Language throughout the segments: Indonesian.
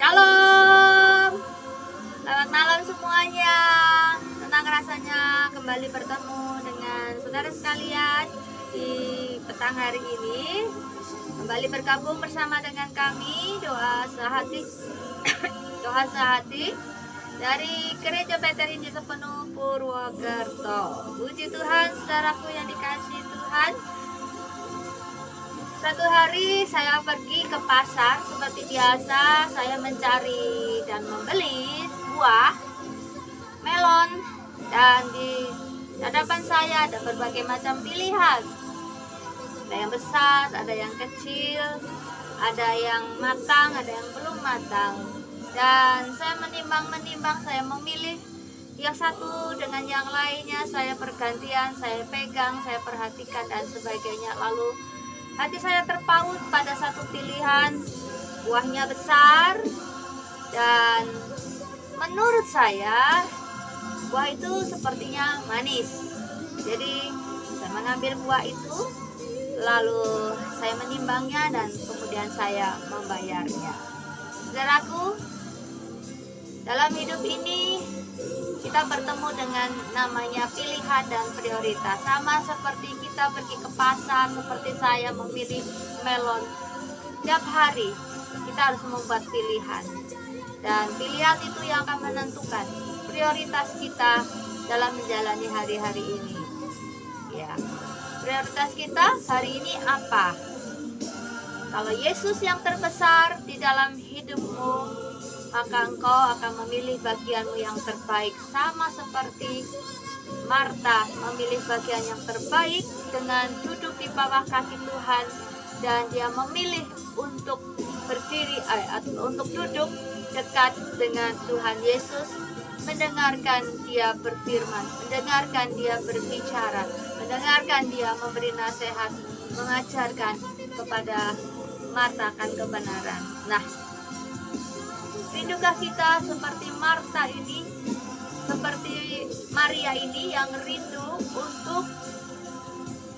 Shalom, selamat malam semuanya. Senang rasanya kembali bertemu dengan saudara sekalian di petang hari ini. Kembali bergabung bersama dengan kami doa sehati doa sehati dari Gereja Peter Injil Sepenuh Purwokerto. Puji Tuhan, saudaraku yang dikasihi Tuhan. Satu hari saya pergi ke pasar seperti biasa, saya mencari dan membeli buah melon, dan di hadapan saya ada berbagai macam pilihan. Ada yang besar, ada yang kecil, ada yang matang, ada yang belum matang. Dan saya menimbang-menimbang, saya memilih yang satu dengan yang lainnya, saya pergantian, saya pegang, saya perhatikan dan sebagainya. Lalu hati saya terpaut pada satu pilihan, buahnya besar, dan menurut saya buah itu sepertinya manis. Jadi saya mengambil buah itu, lalu saya menimbangnya dan kemudian saya membayarnya. Saudaraku, dalam hidup ini kita bertemu dengan namanya pilihan dan prioritas. Sama seperti kita pergi ke pasar, seperti saya memilih melon. Tiap hari kita harus membuat pilihan, dan pilihan itu yang akan menentukan prioritas kita dalam menjalani hari-hari ini. Ya, prioritas kita hari ini apa? Kalau Yesus yang terbesar di dalam hidupmu, maka engkau akan memilih bagianmu yang terbaik, sama seperti Marta memilih bagian yang terbaik dengan duduk di bawah kaki Tuhan, dan dia memilih untuk berdiri untuk duduk dekat dengan Tuhan Yesus, mendengarkan dia berfirman, mendengarkan dia berbicara, mendengarkan dia memberi nasihat, mengajarkan kepada Marta akan kebenaran. Nah, rindukah kita seperti Marta ini, seperti Maria ini yang rindu untuk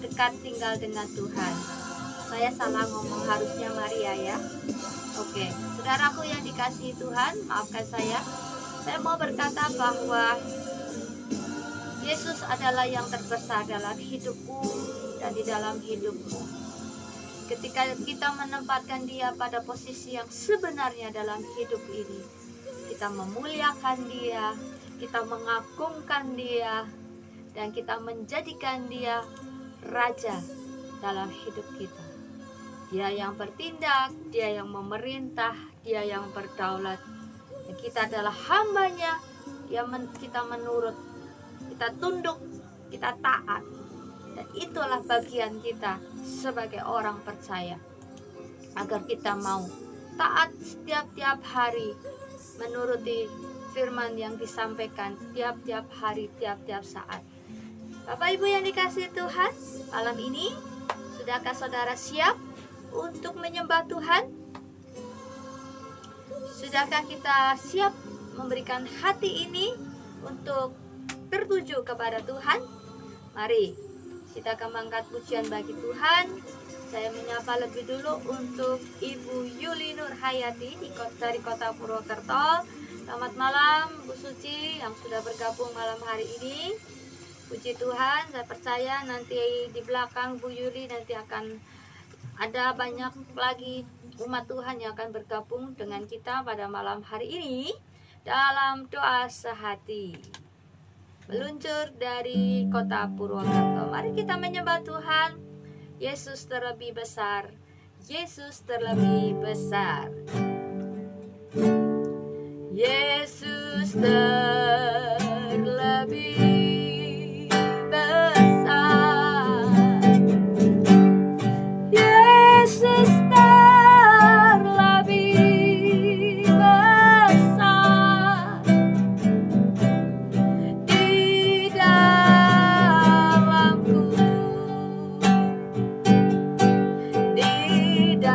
dekat tinggal dengan Tuhan? Saya salah ngomong, harusnya Maria ya. Oke, saudaraku yang dikasihi Tuhan, maafkan saya. Saya mau berkata bahwa Yesus adalah yang terbesar dalam hidupku dan di dalam hidupmu. Ketika kita menempatkan dia pada posisi yang sebenarnya dalam hidup ini, kita memuliakan dia, kita mengagungkan dia, dan kita menjadikan dia raja dalam hidup kita. Dia yang bertindak, dia yang memerintah, dia yang berdaulat. Dan kita adalah hambanya, kita menurut, kita tunduk, kita taat. Dan itulah bagian kita sebagai orang percaya, agar kita mau taat setiap hari, menuruti firman yang disampaikan tiap-tiap hari, tiap-tiap saat. Bapak Ibu yang dikasihi Tuhan, malam ini sudahkah saudara siap untuk menyembah Tuhan? Sudahkah kita siap memberikan hati ini untuk tertuju kepada Tuhan? Mari kita akan mengangkat pujian bagi Tuhan. Saya menyapa lebih dulu untuk Ibu Yuli Nur Hayati dari Kota Purwokerto. Selamat malam Bu Suci yang sudah bergabung malam hari ini. Puji Tuhan, saya percaya nanti di belakang Bu Yuli nanti akan ada banyak lagi umat Tuhan yang akan bergabung dengan kita pada malam hari ini dalam doa sehati. Meluncur dari Kota Purwokerto. Mari kita menyembah Tuhan. Yesus terlebih besar, Yesus terlebih besar, Yesus terlebih besar, Yesus terlebih besar. Di dalamku, di dalammu,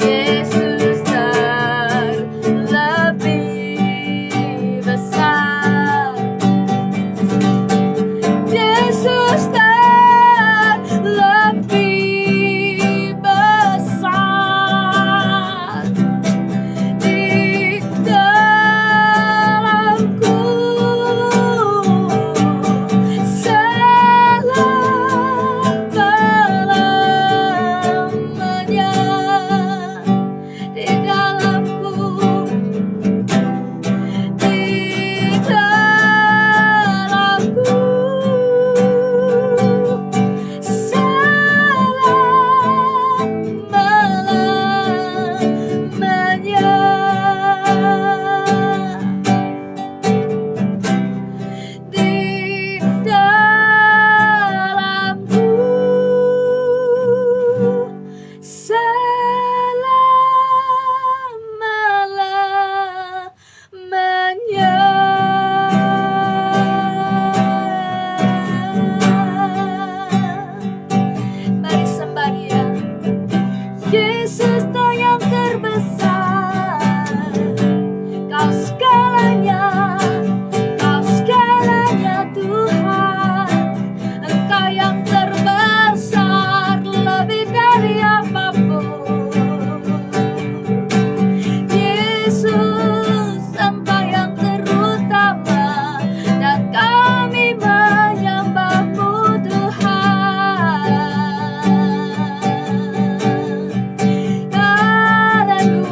Yesus terlebih besar. Yesus terlebih besar di dalamku, selama-lamanya di dalamku, di dalamku, selama-lamanya di dalamku, selama-lamanya. Mari sembah Dia. Yesus Kau yang terbesar, Kau segalanya, Kau segalanya Tuhan. Engkau yang terbesar lebih dari apapun. Yesus, Engkau yang terutama, dan kami menyembah-Mu Tuhan. Haleluya,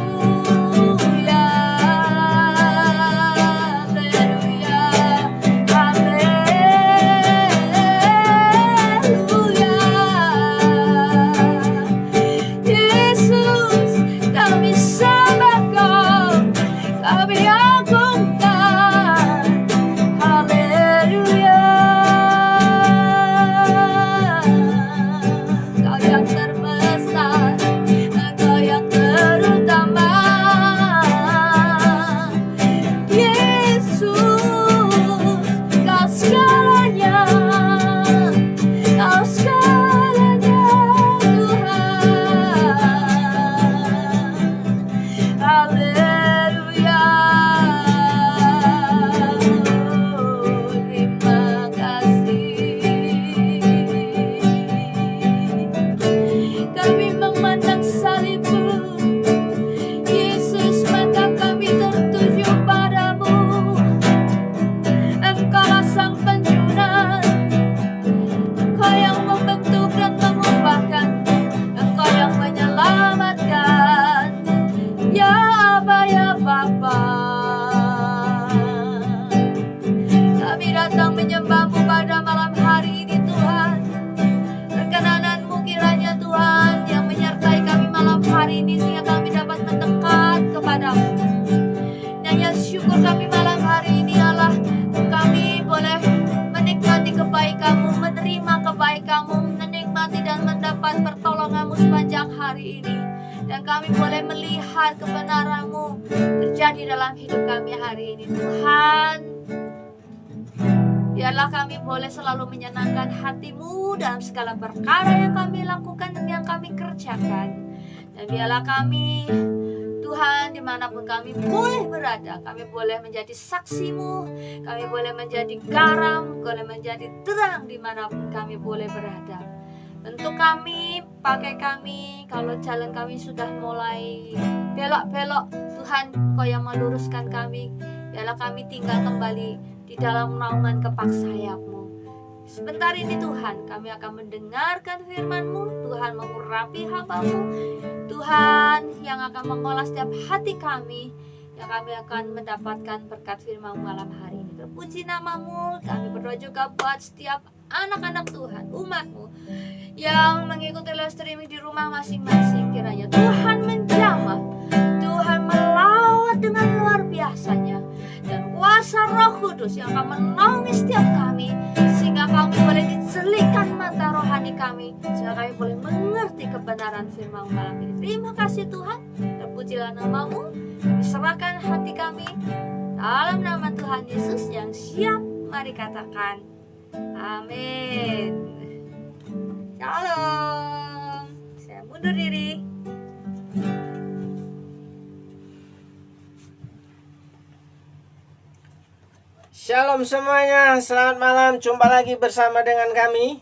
haleluya, haleluya. Yesus, kami sembah Kau, kami agungkan. Haleluya. Kau yang terbesar, Engkau yang terutama. Yesus, Kau segalanya, Kau segalanya Tuhan. Haleluya. Terima kasih. Kami memandang salib-Mu, Yesus, mata kami tertuju padamu. Engkaulah Sang Penjuru, Engkau yang membentuk dan mengubahkan, Engkau yang menyelamatkan. Ya Aba, ya Bapa, kami datang menyembah-Mu pada malam hari ini Tuhan. Perkenanan-Mu kiranya Tuhan yang menyertai kami malam hari ini, sehingga kami dapat mendekat kepadamu. Nyanyi syukur kami malam hari ini Allah, kami boleh menikmati kebaikan-Mu, menerima kebaikan-Mu, menikmati dan mendapat pertolongan-Mu sepanjang hari ini. Dan kami boleh melihat kebenaran-Mu terjadi dalam hidup kami hari ini Tuhan. Biarlah kami boleh selalu menyenangkan hati-Mu dalam segala perkara yang kami lakukan dan yang kami kerjakan. Dan biarlah kami Tuhan, dimanapun kami boleh berada, kami boleh menjadi saksi-Mu, kami boleh menjadi garam, boleh menjadi terang dimanapun kami boleh berada. Bentuk kami, pakai kami, kalau jalan kami sudah mulai belok-belok, Tuhan Kau yang meluruskan kami. Biarlah kami tinggal kembali di dalam naungan kepak sayap-Mu. Sebentar ini Tuhan, kami akan mendengarkan firman-Mu. Tuhan mengurapi hamba-Mu, Tuhan yang akan mengolah setiap hati kami, yang kami akan mendapatkan berkat firman-Mu malam hari ini. Terpuji nama-Mu. Kami berdoa juga buat setiap anak-anak Tuhan, umat-Mu yang mengikuti live streaming di rumah masing-masing. Kiranya Tuhan menjamah, Tuhan melawat dengan luar biasanya, dan kuasa Roh Kudus yang akan menaungi setiap kami, sehingga kami boleh dicelihkan mata rohani kami, sehingga kami boleh mengerti kebenaran firman malam ini. Terima kasih Tuhan, terpujilah nama-Mu. Kami serahkan hati kami dalam nama Tuhan Tuhan Yesus yang siap? Mari katakan amin. Shalom. Saya mundur diri. Shalom semuanya, selamat malam, jumpa lagi bersama dengan kami.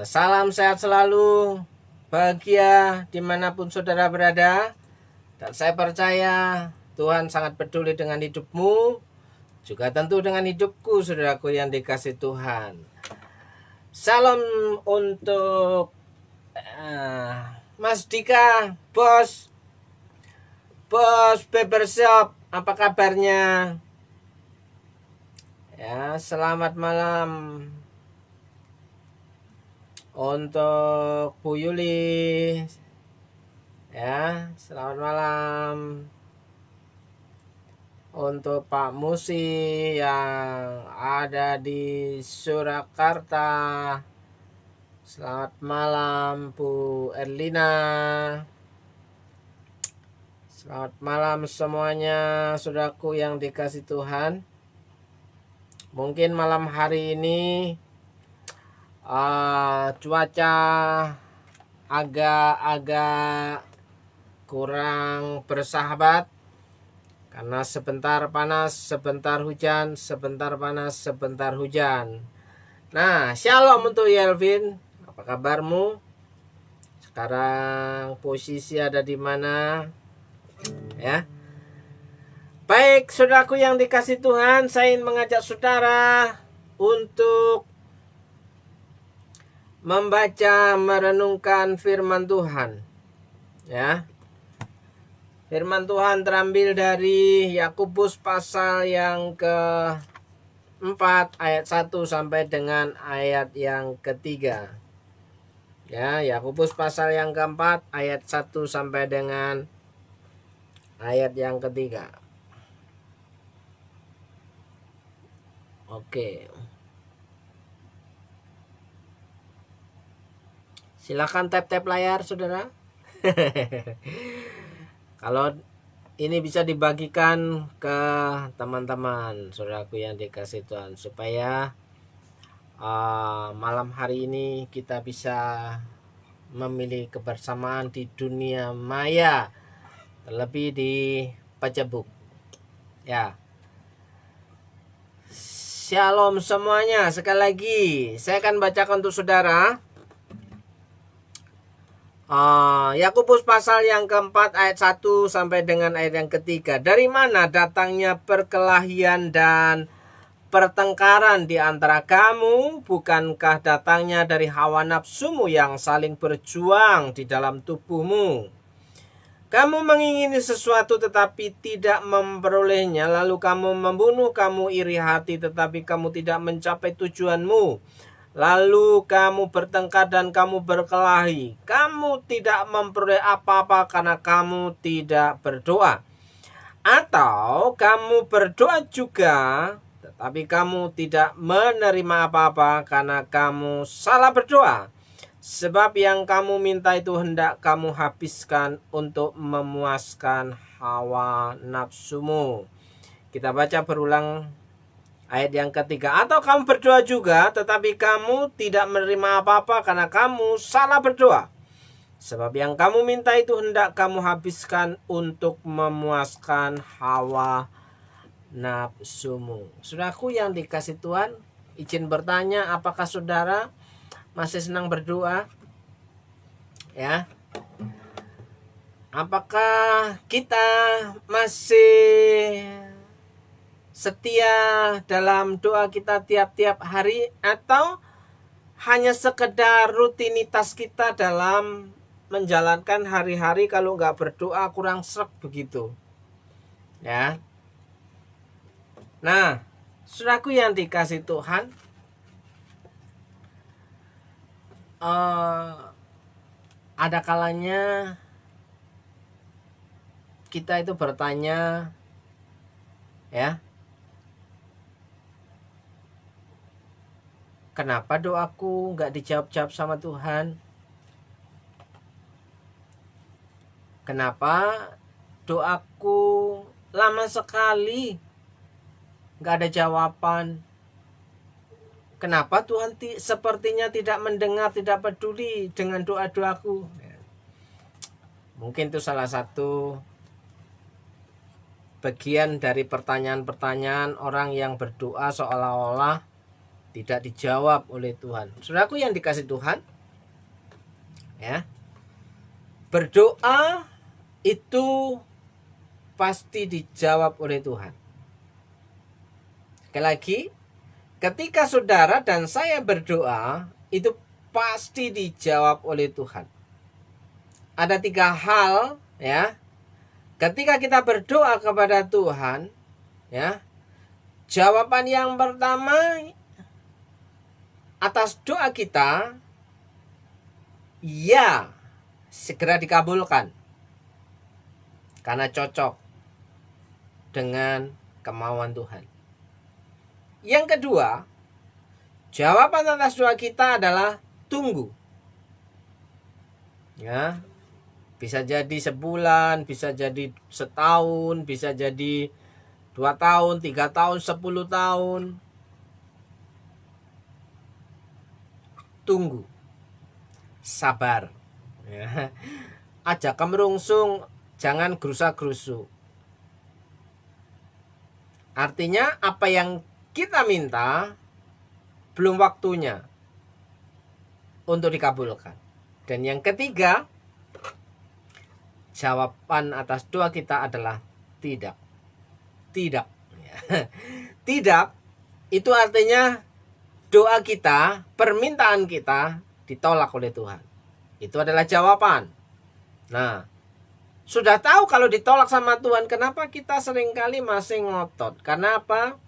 Salam sehat selalu, bahagia dimanapun saudara berada. Dan saya percaya Tuhan sangat peduli dengan hidupmu, juga tentu dengan hidupku, saudaraku yang dikasih Tuhan. Salam untuk Mas Dika, Bos Barbershop, apa kabarnya? Ya, selamat malam untuk Bu Yuli. Ya, selamat malam untuk Pak Musi yang ada di Surakarta. Selamat malam Bu Erlina. Selamat malam semuanya, saudaraku yang dikasih Tuhan. Mungkin malam hari ini cuaca agak-agak kurang bersahabat, karena sebentar panas, sebentar hujan, sebentar panas, sebentar hujan. Nah, shalom untuk Yelvin. Apa kabarmu? Sekarang posisi ada di mana? Ya. Baik, saudaraku yang dikasih Tuhan, saya ingin mengajak saudara untuk membaca, merenungkan firman Tuhan. Ya. Firman Tuhan terambil dari Yakobus pasal yang ke-4 ayat 1 sampai dengan ayat yang ke-3. Ya, Yakobus pasal yang ke-4 ayat 1 sampai dengan ayat yang ke-3. Oke. Silakan tap-tap layar, saudara. Kalau ini bisa dibagikan ke teman-teman, saudaraku yang dikasih Tuhan, supaya malam hari ini kita bisa memilih kebersamaan di dunia maya, terlebih di Facebook. Ya. Shalom semuanya. Sekali lagi saya akan bacakan untuk saudara Yakobus pasal yang ke-4 ayat 1 sampai dengan ayat yang ke-3. Dari mana datangnya perkelahian dan pertengkaran di antara kamu? Bukankah datangnya dari hawa nafsumu yang saling berjuang di dalam tubuhmu? Kamu mengingini sesuatu tetapi tidak memperolehnya, lalu kamu membunuh. Kamu iri hati tetapi kamu tidak mencapai tujuanmu. Lalu kamu bertengkar dan kamu berkelahi. Kamu tidak memperoleh apa-apa karena kamu tidak berdoa. Atau kamu berdoa juga, tetapi kamu tidak menerima apa-apa karena kamu salah berdoa. Sebab yang kamu minta itu hendak kamu habiskan untuk memuaskan hawa nafsumu. Kita baca berulang ayat yang ke-3. Atau kamu berdoa juga, tetapi kamu tidak menerima apa-apa karena kamu salah berdoa. Sebab yang kamu minta itu hendak kamu habiskan untuk memuaskan hawa nafsumu. Saudaraku yang dikasih Tuhan, izin bertanya, apakah saudara masih senang berdoa? Ya. Apakah kita masih setia dalam doa kita tiap-tiap hari, atau hanya sekedar rutinitas kita dalam menjalankan hari-hari, kalau nggak berdoa kurang sreg begitu? Ya. Nah, saudaraku yang dikasih Tuhan, ada kalanya kita itu bertanya, ya, kenapa doaku nggak dijawab-jawab sama Tuhan? Kenapa doaku lama sekali nggak ada jawaban. Kenapa Tuhan sepertinya tidak mendengar, tidak peduli dengan doa-doaku? Mungkin itu salah satu bagian dari pertanyaan-pertanyaan orang yang berdoa seolah-olah tidak dijawab oleh Tuhan. Saudaraku yang dikasih Tuhan, ya, berdoa itu pasti dijawab oleh Tuhan. Sekali lagi, ketika saudara dan saya berdoa, itu pasti dijawab oleh Tuhan. Ada 3 hal, ya. Ketika kita berdoa kepada Tuhan, ya, jawaban yang pertama atas doa kita, ya, segera dikabulkan. Karena cocok dengan kemauan Tuhan. Yang kedua, jawaban atas doa kita adalah tunggu. Ya, bisa jadi sebulan, bisa jadi setahun, bisa jadi 2 tahun, 3 tahun, 10 tahun. Tunggu. Sabar. Ya. Ajak kemerungsung, jangan gerusa-gerusu. Artinya apa yang kita minta belum waktunya untuk dikabulkan. Dan yang ketiga, jawaban atas doa kita adalah tidak. Tidak. Tidak itu artinya doa kita, permintaan kita ditolak oleh Tuhan. Itu adalah jawaban. Nah, sudah tahu kalau ditolak sama Tuhan, kenapa kita seringkali masih ngotot? Karena apa?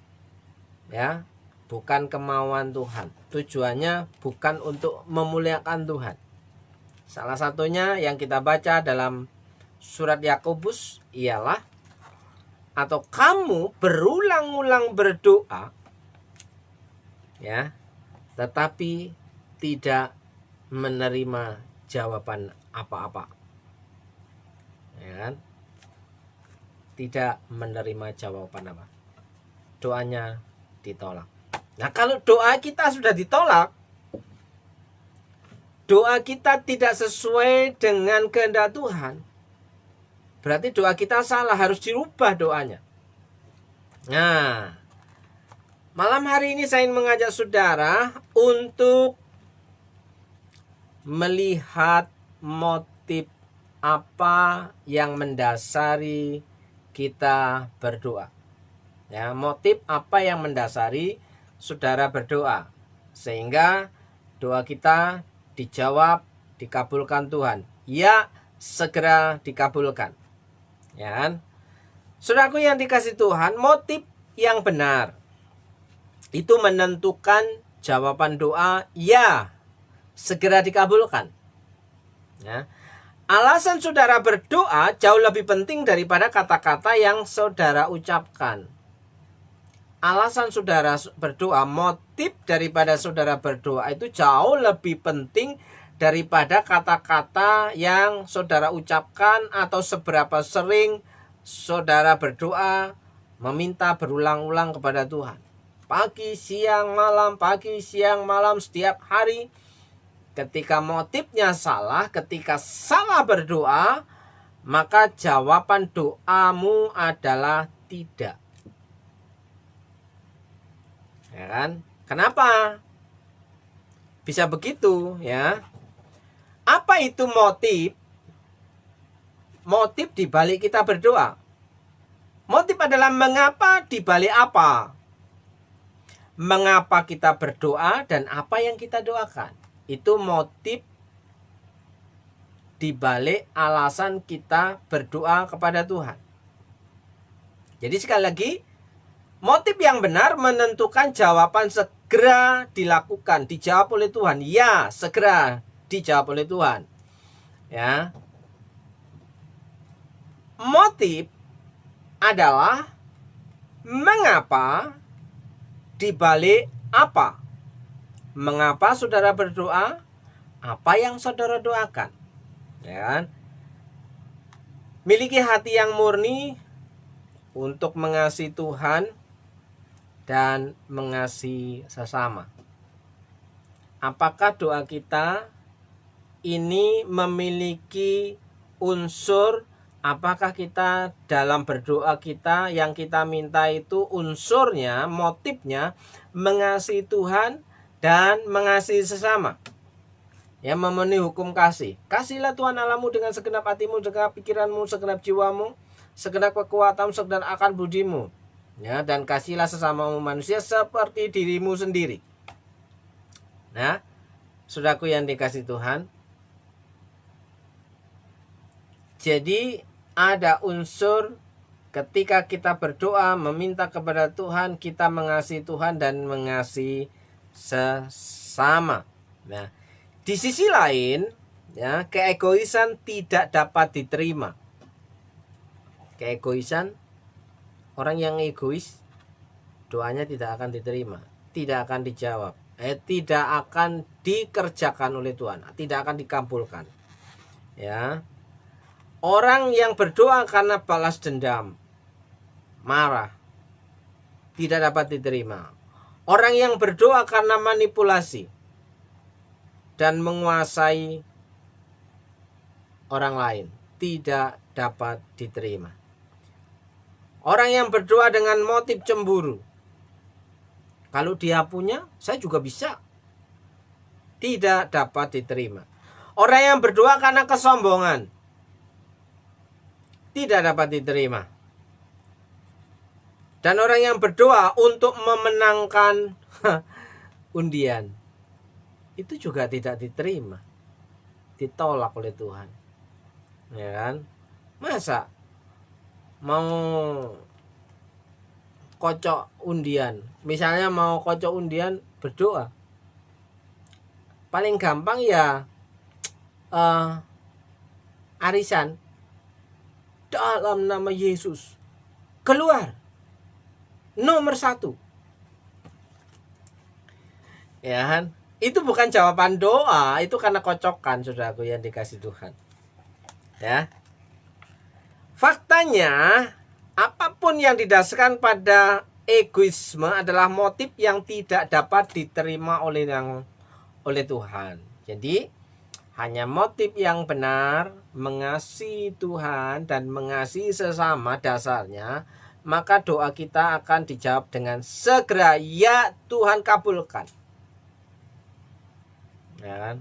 Ya, bukan kemauan Tuhan. Tujuannya bukan untuk memuliakan Tuhan. Salah satunya yang kita baca dalam surat Yakobus ialah, atau kamu berulang-ulang berdoa, ya, tetapi tidak menerima jawaban apa-apa, ya kan? Tidak menerima jawaban apa, doanya ditolak. Nah, kalau doa kita sudah ditolak, doa kita tidak sesuai dengan kehendak Tuhan, berarti doa kita salah, harus dirubah doanya. Nah, malam hari ini saya ingin mengajak saudara untuk melihat motif apa yang mendasari kita berdoa. Ya, motif apa yang mendasari saudara berdoa sehingga doa kita dijawab, dikabulkan Tuhan. Ya, segera dikabulkan. Ya kan? Saudaraku yang dikasih Tuhan, motif yang benar itu menentukan jawaban doa ya segera dikabulkan. Ya. Alasan saudara berdoa jauh lebih penting daripada kata-kata yang saudara ucapkan. Alasan saudara berdoa, motif daripada saudara berdoa itu jauh lebih penting daripada kata-kata yang saudara ucapkan atau seberapa sering saudara berdoa meminta berulang-ulang kepada Tuhan. Pagi, siang, malam, setiap hari. Ketika motifnya salah, ketika salah berdoa, maka jawaban doamu adalah tidak. Ya kan? Kenapa bisa begitu, ya? Apa itu motif? Motif di balik kita berdoa. Motif adalah mengapa di balik apa? Mengapa kita berdoa dan apa yang kita doakan. Itu motif di balik alasan kita berdoa kepada Tuhan. Jadi sekali lagi, motif yang benar menentukan jawaban segera dilakukan, dijawab oleh Tuhan. Ya, segera dijawab oleh Tuhan. Ya. Motif adalah mengapa dibalik apa. Mengapa saudara berdoa? Apa yang saudara doakan? Ya kan? Miliki hati yang murni untuk mengasihi Tuhan dan mengasihi sesama. Apakah doa kita ini memiliki unsur, apakah kita dalam berdoa kita yang kita minta itu unsurnya, motifnya mengasihi Tuhan dan mengasihi sesama, yang memenuhi hukum kasih. Kasihlah Tuhan Allahmu dengan segenap hatimu, segenap pikiranmu, segenap jiwamu, segenap kekuatanmu, segenap akal budimu, ya, dan kasihlah sesamamu manusia seperti dirimu sendiri. Nah, saudaraku yang dikasih Tuhan, jadi ada unsur ketika kita berdoa meminta kepada Tuhan, kita mengasihi Tuhan dan mengasihi sesama. Nah, di sisi lain, ya, keegoisan tidak dapat diterima. Keegoisan, orang yang egois, doanya tidak akan diterima, tidak akan dijawab, tidak akan dikerjakan oleh Tuhan, tidak akan dikabulkan. Ya, orang yang berdoa karena balas dendam, marah, tidak dapat diterima. Orang yang berdoa karena manipulasi dan menguasai orang lain, tidak dapat diterima. Orang yang berdoa dengan motif cemburu, kalau dia punya, saya juga bisa, tidak dapat diterima. Orang yang berdoa karena kesombongan, tidak dapat diterima. Dan orang yang berdoa untuk memenangkan undian, itu juga tidak diterima, ditolak oleh Tuhan. Ya kan? Masa mau kocok undian, misalnya mau kocok undian berdoa, paling gampang ya arisan dalam nama Yesus, keluar nomor 1, ya kan? Itu bukan jawaban doa, itu karena kocokan, saudaraku yang dikasih Tuhan. Ya, faktanya apapun yang didasarkan pada egoisme adalah motif yang tidak dapat diterima oleh Tuhan. Jadi hanya motif yang benar, mengasihi Tuhan dan mengasihi sesama dasarnya, maka doa kita akan dijawab dengan segera, ya Tuhan kabulkan. Ya kan?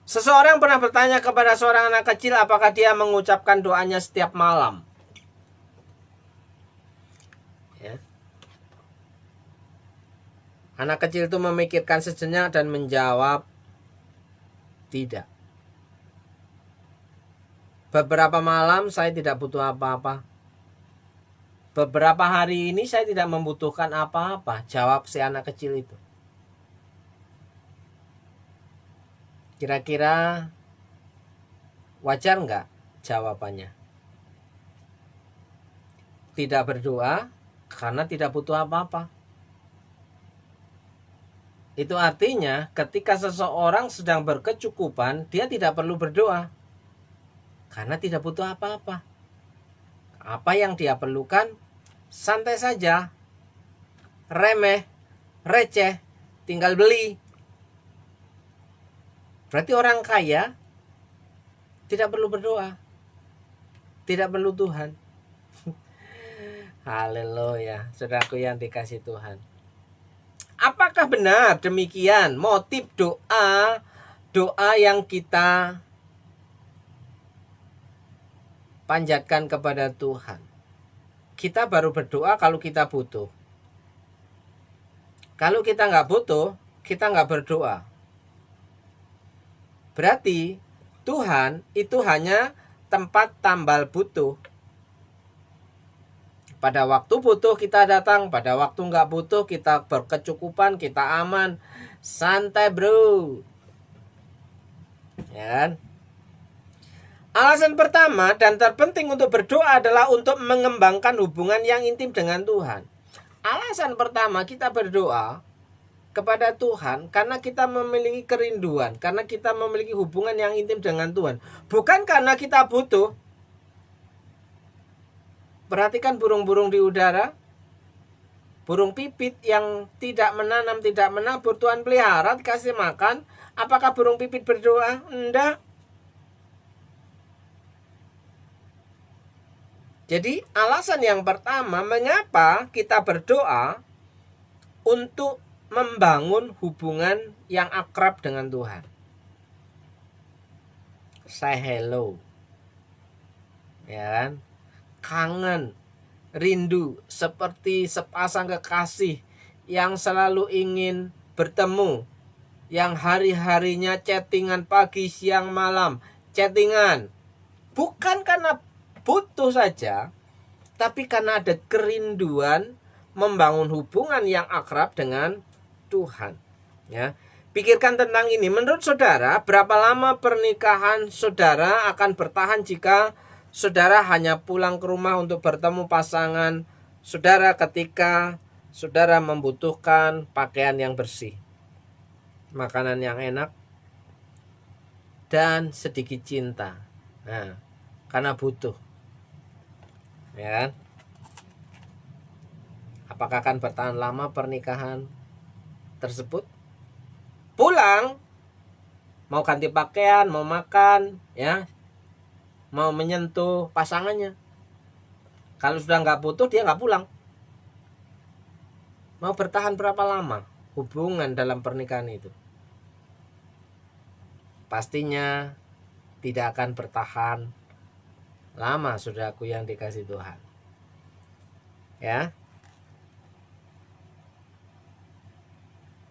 Seseorang pernah bertanya kepada seorang anak kecil apakah dia mengucapkan doanya setiap malam. Ya. Anak kecil itu memikirkan sejenak dan menjawab, tidak. Beberapa malam saya tidak butuh apa-apa. Beberapa hari ini saya tidak membutuhkan apa-apa, jawab si anak kecil itu. Kira-kira wajar nggak jawabannya? Tidak berdoa karena tidak butuh apa-apa. Itu artinya ketika seseorang sedang berkecukupan, dia tidak perlu berdoa karena tidak butuh apa-apa. Apa yang dia perlukan santai saja, remeh, receh, tinggal beli. Berarti orang kaya tidak perlu berdoa, tidak perlu Tuhan. Haleluya, saudaraku yang dikasih Tuhan. Apakah benar demikian motif doa yang kita panjatkan kepada Tuhan? Kita baru berdoa kalau kita butuh. Kalau kita nggak butuh, kita nggak berdoa. Berarti Tuhan itu hanya tempat tambal butuh. Pada waktu butuh kita datang, pada waktu nggak butuh kita berkecukupan, kita aman, santai bro. Ya kan? Alasan pertama dan terpenting untuk berdoa adalah untuk mengembangkan hubungan yang intim dengan Tuhan. Alasan pertama kita berdoa kepada Tuhan karena kita memiliki kerinduan, karena kita memiliki hubungan yang intim dengan Tuhan, bukan karena kita butuh. Perhatikan burung-burung di udara. Burung pipit yang tidak menanam, tidak menabur, Tuhan pelihara, dikasih makan. Apakah burung pipit berdoa? Enggak. Jadi alasan yang pertama mengapa kita berdoa untuk membangun hubungan yang akrab dengan Tuhan. Say hello. Ya kan? Kangen, rindu seperti sepasang kekasih yang selalu ingin bertemu, yang hari-harinya chattingan pagi, siang, malam, chattingan. Bukan karena butuh saja, tapi karena ada kerinduan membangun hubungan yang akrab dengan Tuhan. Ya, pikirkan tentang ini. Menurut saudara, berapa lama pernikahan saudara akan bertahan jika saudara hanya pulang ke rumah untuk bertemu pasangan saudara ketika saudara membutuhkan pakaian yang bersih, makanan yang enak, dan sedikit cinta. Nah, karena butuh. Ya kan? Apakah akan bertahan lama pernikahan tersebut? Pulang, mau ganti pakaian, mau makan, ya, mau menyentuh pasangannya. Kalau sudah nggak butuh, dia nggak pulang. Mau bertahan berapa lama hubungan dalam pernikahan itu? Pastinya tidak akan bertahan lama, saudaraku yang dikasih Tuhan. Ya.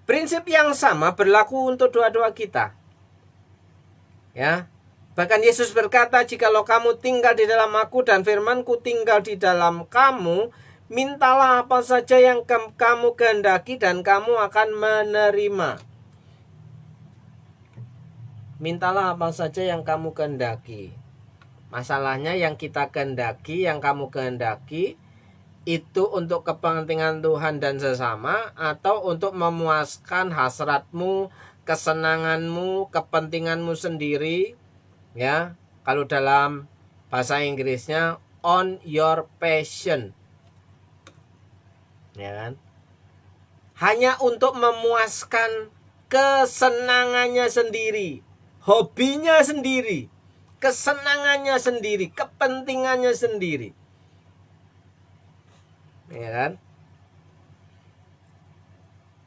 Prinsip yang sama berlaku untuk doa-doa kita. Ya. Bahkan Yesus berkata, "Jikalau kamu tinggal di dalam aku dan firman-Ku tinggal di dalam kamu, mintalah apa saja yang kamu kehendaki dan kamu akan menerima." Mintalah apa saja yang kamu kehendaki. Masalahnya yang kita kehendaki, yang kamu kehendaki, itu untuk kepentingan Tuhan dan sesama, atau untuk memuaskan hasratmu, kesenanganmu, kepentinganmu sendiri. Ya, kalau dalam bahasa Inggrisnya on your passion. Ya kan? Hanya untuk memuaskan kesenangannya sendiri, hobinya sendiri, kesenangannya sendiri, kepentingannya sendiri. Ya kan?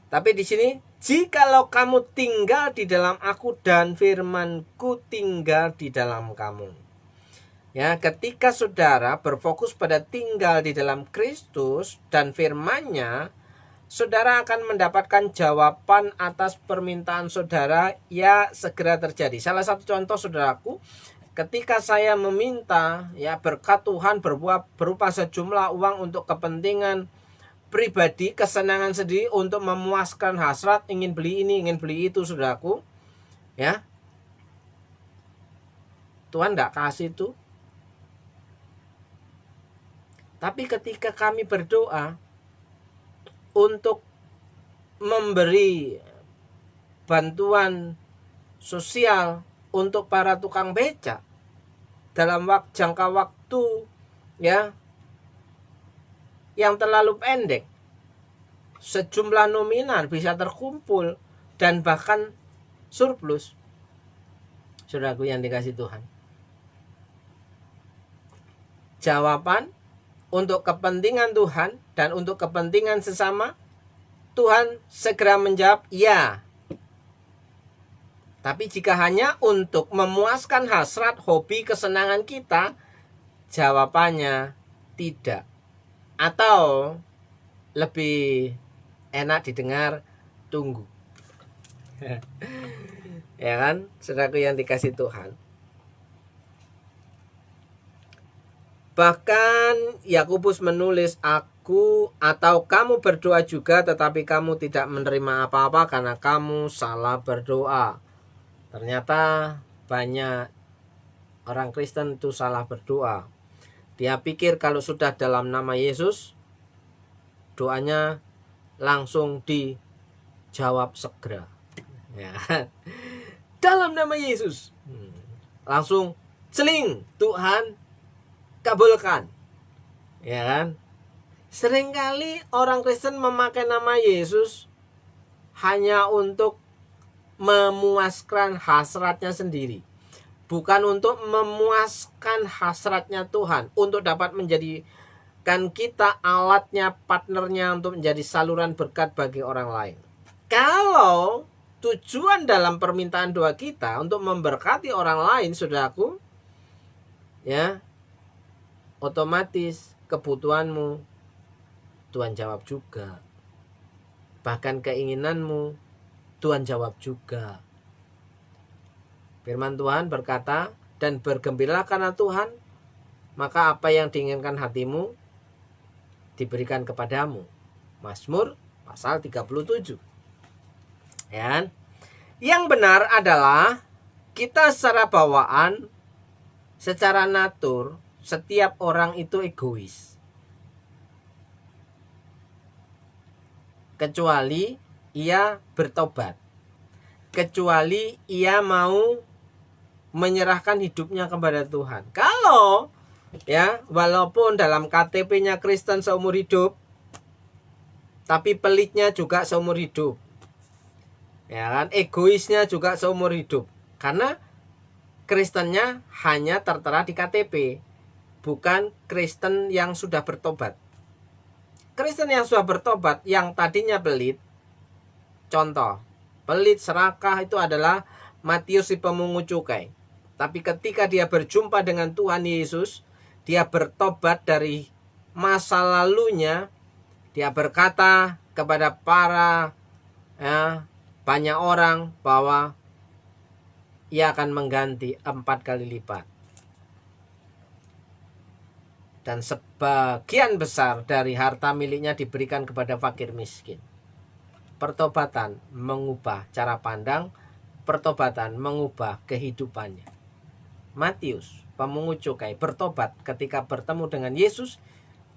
Tapi di sini, jikalau kamu tinggal di dalam aku dan firman-Ku tinggal di dalam kamu. Ya, ketika saudara berfokus pada tinggal di dalam Kristus dan firman-Nya, saudara akan mendapatkan jawaban atas permintaan saudara, ya, segera terjadi. Salah satu contoh, saudaraku, ketika saya meminta, ya, berkat Tuhan berupa sejumlah uang untuk kepentingan pribadi, kesenangan sendiri, untuk memuaskan hasrat, ingin beli ini, ingin beli itu, saudaraku, ya, Tuhan tidak kasih itu. Tapi ketika kami berdoa untuk memberi bantuan sosial untuk para tukang beca dalam jangka waktu, ya, yang terlalu pendek, sejumlah nominal bisa terkumpul dan bahkan surplus, saudaraku yang dikasih Tuhan. Jawaban untuk kepentingan Tuhan dan untuk kepentingan sesama, Tuhan segera menjawab ya. Tapi jika hanya untuk memuaskan hasrat, hobi, kesenangan kita, jawabannya tidak. Atau lebih enak didengar, tunggu. Ya kan, saudaraku yang dikasih Tuhan. Bahkan Yakobus menulis, aku atau kamu berdoa juga tetapi kamu tidak menerima apa-apa karena kamu salah berdoa. Ternyata banyak orang Kristen itu salah berdoa. Dia pikir kalau sudah dalam nama Yesus, doanya langsung dijawab segera. Ya. Dalam nama Yesus, langsung celing, Tuhan kabulkan. Ya kan? Seringkali orang Kristen memakai nama Yesus hanya untuk memuaskan hasratnya sendiri, bukan untuk memuaskan hasratnya Tuhan, untuk dapat menjadikan kita alatnya, partnernya untuk menjadi saluran berkat bagi orang lain. Kalau tujuan dalam permintaan doa kita untuk memberkati orang lain, saudaraku, ya, otomatis kebutuhanmu Tuhan jawab juga. Bahkan keinginanmu Tuhan jawab juga. Firman Tuhan berkata, dan bergembiralah karena Tuhan, maka apa yang diinginkan hatimu diberikan kepadamu. Mazmur pasal 37. Ya. Yang benar adalah kita secara bawaan, secara natur, setiap orang itu egois. Kecuali ia bertobat, kecuali ia mau menyerahkan hidupnya kepada Tuhan. Kalau ya, walaupun dalam KTP-nya Kristen seumur hidup, tapi pelitnya juga seumur hidup, ya kan, egoisnya juga seumur hidup, karena Kristennya hanya tertera di KTP, bukan Kristen yang sudah bertobat. Kristen yang sudah bertobat, yang tadinya pelit, contoh, pelit, serakah, itu adalah Matius si pemungut cukai. Tapi ketika dia berjumpa dengan Tuhan Yesus, dia bertobat dari masa lalunya. Dia berkata kepada banyak orang bahwa ia akan mengganti 4 kali lipat. Dan sebagian besar dari harta miliknya diberikan kepada fakir miskin. Pertobatan mengubah cara pandang, pertobatan mengubah kehidupannya. Matius, pemungut cukai, bertobat ketika bertemu dengan Yesus,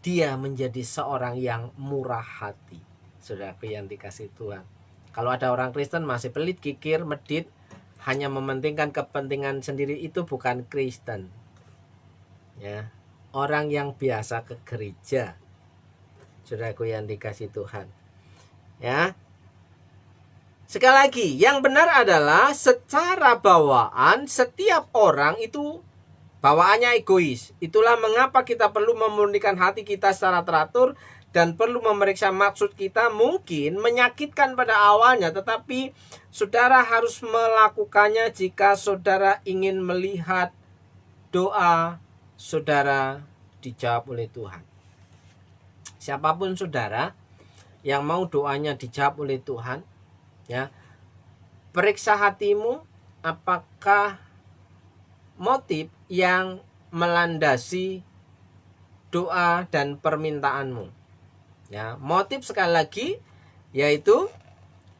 dia menjadi seorang yang murah hati. Saudaraku yang dikasihi Tuhan. Kalau ada orang Kristen masih pelit, kikir, medit, hanya mementingkan kepentingan sendiri, itu bukan Kristen. Ya. Orang yang biasa ke gereja, saudaraku yang dikasihi Tuhan. Ya. Sekali lagi, yang benar adalah secara bawaan setiap orang itu bawaannya egois. Itulah mengapa kita perlu memurnikan hati kita secara teratur dan perlu memeriksa maksud kita. Mungkin menyakitkan pada awalnya, tetapi saudara harus melakukannya jika saudara ingin melihat doa saudara dijawab oleh Tuhan. Siapapun saudara yang mau doanya dijawab oleh Tuhan, ya, periksa hatimu, apakah motif yang melandasi doa dan permintaanmu. Ya, motif sekali lagi yaitu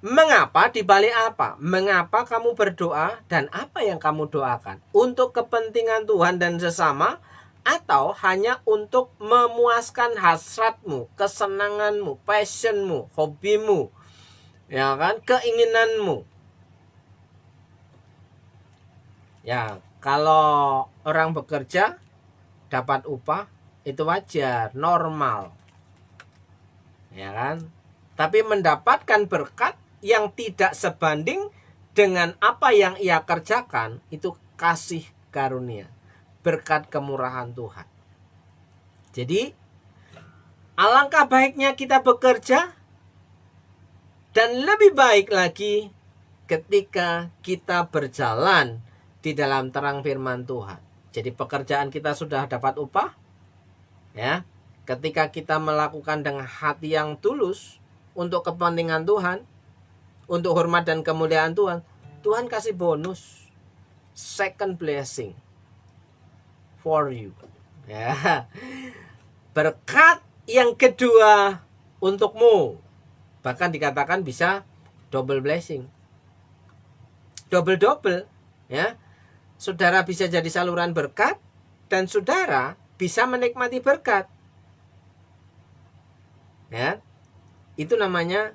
mengapa, dibalik apa? Mengapa kamu berdoa dan apa yang kamu doakan? Untuk kepentingan Tuhan dan sesama, atau hanya untuk memuaskan hasratmu, kesenanganmu, passionmu, hobimu, ya kan, keinginanmu. Ya, kalau orang bekerja dapat upah itu wajar, normal. Ya kan? Tapi mendapatkan berkat yang tidak sebanding dengan apa yang ia kerjakan, itu kasih karunia, berkat kemurahan Tuhan. Jadi alangkah baiknya kita bekerja, dan lebih baik lagi ketika kita berjalan di dalam terang firman Tuhan. Jadi pekerjaan kita sudah dapat upah, ya. Ketika kita melakukan dengan hati yang tulus untuk kepentingan Tuhan, untuk hormat dan kemuliaan Tuhan, Tuhan kasih bonus, second blessing for you. Ya. Berkat yang kedua untukmu. Bahkan dikatakan bisa double blessing. Double-double, ya. Saudara bisa jadi saluran berkat dan saudara bisa menikmati berkat. Ya. Itu namanya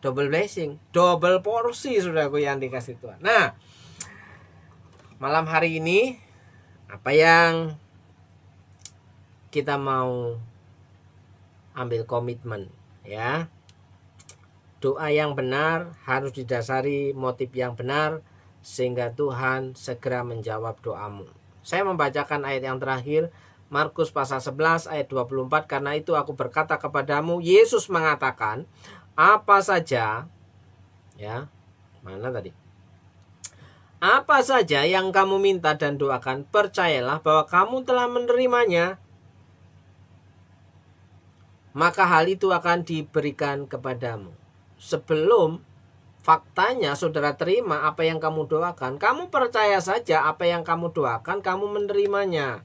double blessing, double porsi, saudaraku yang dikasih Tuhan. Nah, malam hari ini apa yang kita mau ambil komitmen ya. Doa yang benar harus didasari motif yang benar sehingga Tuhan segera menjawab doamu. Saya membacakan ayat yang terakhir, Markus pasal 11 ayat 24. Karena itu aku berkata kepadamu, Yesus mengatakan, apa saja ya, mana tadi? Apa saja yang kamu minta dan doakan, percayalah bahwa kamu telah menerimanya, maka hal itu akan diberikan kepadamu. Sebelum faktanya saudara terima apa yang kamu doakan, kamu percaya saja apa yang kamu doakan, kamu menerimanya.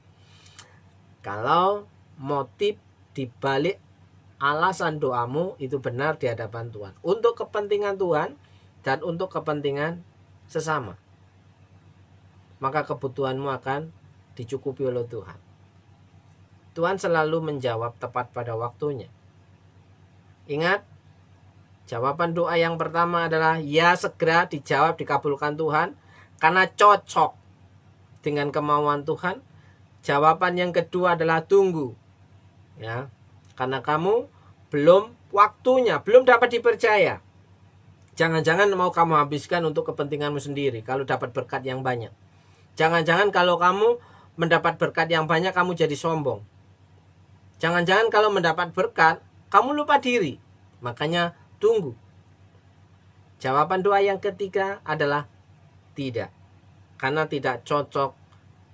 Kalau motif dibalik alasan doamu itu benar di hadapan Tuhan, untuk kepentingan Tuhan dan untuk kepentingan sesama, maka kebutuhanmu akan dicukupi oleh Tuhan. Tuhan selalu menjawab tepat pada waktunya. Ingat, jawaban doa yang pertama adalah ya, segera dijawab, dikabulkan Tuhan karena cocok dengan kemauan Tuhan. Jawaban yang kedua adalah tunggu. Ya, karena kamu belum waktunya, belum dapat dipercaya. Jangan-jangan mau kamu habiskan untuk kepentinganmu sendiri kalau dapat berkat yang banyak. Jangan-jangan kalau kamu mendapat berkat yang banyak kamu jadi sombong. Jangan-jangan kalau mendapat berkat kamu lupa diri. Makanya tunggu. Jawaban doa yang ketiga adalah tidak. Karena tidak cocok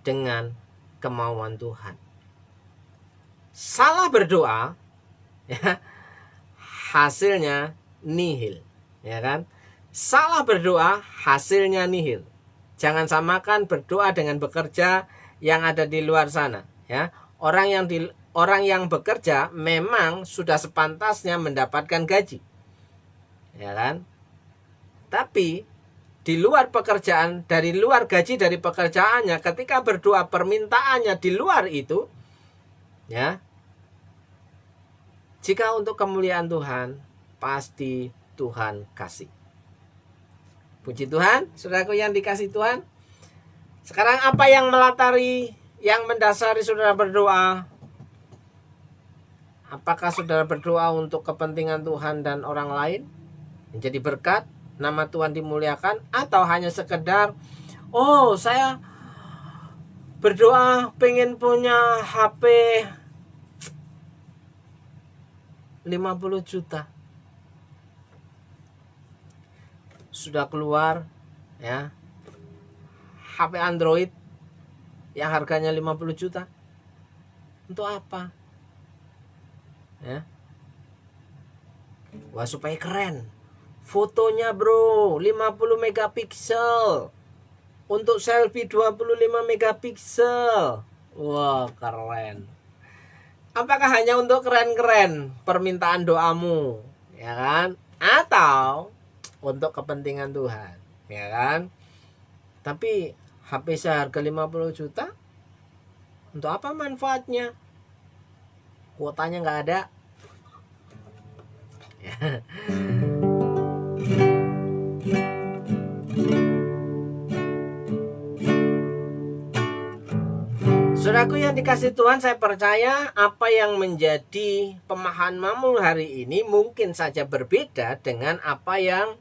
dengan kemauan Tuhan. Salah berdoa ya, hasilnya nihil, ya kan? Salah berdoa hasilnya nihil. Jangan samakan berdoa dengan bekerja yang ada di luar sana, ya. Orang yang bekerja memang sudah sepantasnya mendapatkan gaji, ya kan? Tapi di luar pekerjaan, dari luar gaji dari pekerjaannya, ketika berdoa permintaannya di luar itu, ya, jika untuk kemuliaan Tuhan, pasti Tuhan kasih. Puji Tuhan, saudaraku yang dikasih Tuhan. Sekarang apa yang melatari, yang mendasari saudara berdoa? Apakah saudara berdoa untuk kepentingan Tuhan dan orang lain? Menjadi berkat, nama Tuhan dimuliakan, atau hanya sekedar, oh saya berdoa pengen punya HP 50 juta. Sudah keluar ya HP Android yang harganya 50 juta. Untuk apa? Ya. Wah, supaya keren. Fotonya bro 50 megapiksel. Untuk selfie 25 megapiksel. Wah, keren. Apakah hanya untuk keren-keren permintaan doamu, ya kan? Atau untuk kepentingan Tuhan, ya kan? Tapi HP seharga 50 juta untuk apa manfaatnya? Kuotanya nggak ada. Ya. Saudaraku yang dikasih Tuhan, saya percaya apa yang menjadi pemahamanmu hari ini mungkin saja berbeda dengan apa yang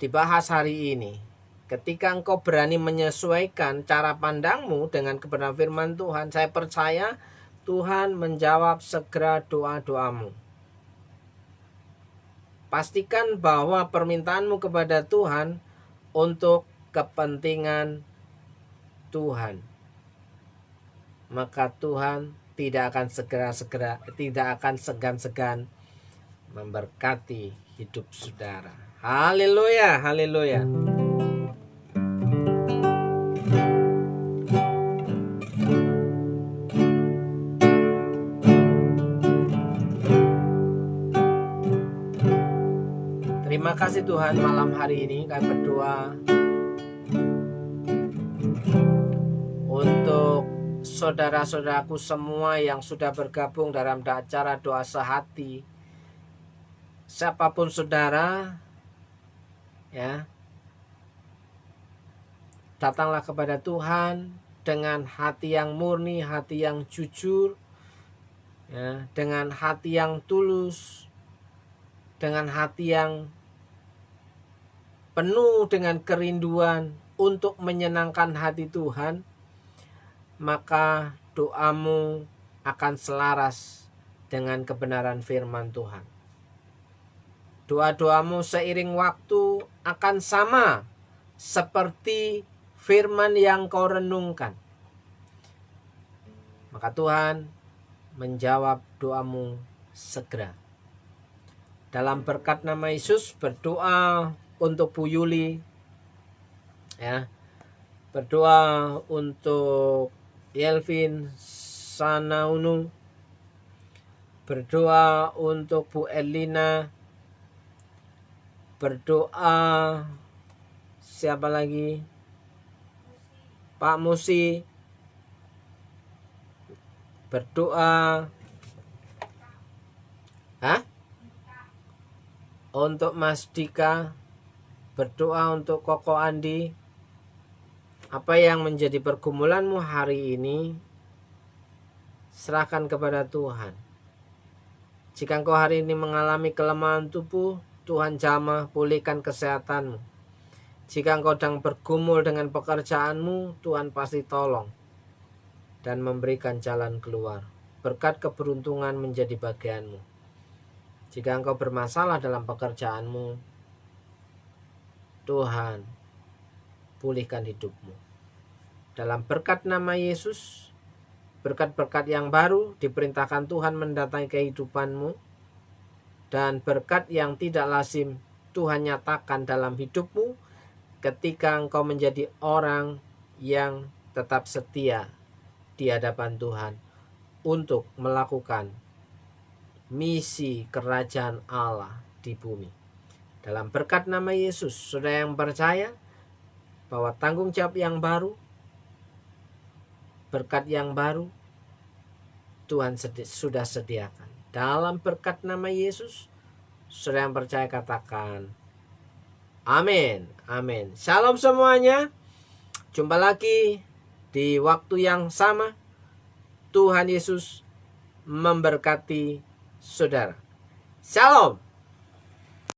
dibahas hari ini. Ketika engkau berani menyesuaikan cara pandangmu dengan kebenaran firman Tuhan, saya percaya Tuhan menjawab segera doa-doamu. Pastikan bahwa permintaanmu kepada Tuhan untuk kepentingan Tuhan. Maka Tuhan tidak akan tidak akan segan-segan memberkati hidup saudara. Haleluya, haleluya. Terima kasih Tuhan, malam hari ini kami berdoa untuk saudara-saudaraku semua yang sudah bergabung dalam acara doa sehati. Siapapun saudara, ya, datanglah kepada Tuhan dengan hati yang murni, hati yang jujur, ya, dengan hati yang tulus, dengan hati yang penuh dengan kerinduan untuk menyenangkan hati Tuhan, maka doamu akan selaras dengan kebenaran firman Tuhan. Doa-doamu seiring waktu akan sama seperti firman yang kau renungkan. Maka Tuhan menjawab doamu segera. Dalam berkat nama Yesus berdoa untuk Bu Yuli, ya. Berdoa untuk Yelvin Sanaunu. Berdoa untuk Bu Elina. Berdoa siapa lagi? Pak Musi. Berdoa untuk Mas Dika. Berdoa untuk Koko Andi. Apa yang menjadi pergumulanmu hari ini, serahkan kepada Tuhan. Jika engkau hari ini mengalami kelemahan tubuh, Tuhan jamah pulihkan kesehatanmu. Jika engkau sedang bergumul dengan pekerjaanmu, Tuhan pasti tolong dan memberikan jalan keluar. Berkat keberuntungan menjadi bagianmu. Jika engkau bermasalah dalam pekerjaanmu, Tuhan pulihkan hidupmu. Dalam berkat nama Yesus, berkat-berkat yang baru diperintahkan Tuhan mendatangi kehidupanmu, dan berkat yang tidak lazim Tuhan nyatakan dalam hidupmu ketika engkau menjadi orang yang tetap setia di hadapan Tuhan untuk melakukan misi kerajaan Allah di bumi. Dalam berkat nama Yesus, saudara yang percaya bahwa tanggung jawab yang baru, berkat yang baru Tuhan sudah sediakan. Dalam berkat nama Yesus, saudara yang percaya katakan amin. Amin. Shalom semuanya. Jumpa lagi di waktu yang sama. Tuhan Yesus memberkati saudara. Shalom.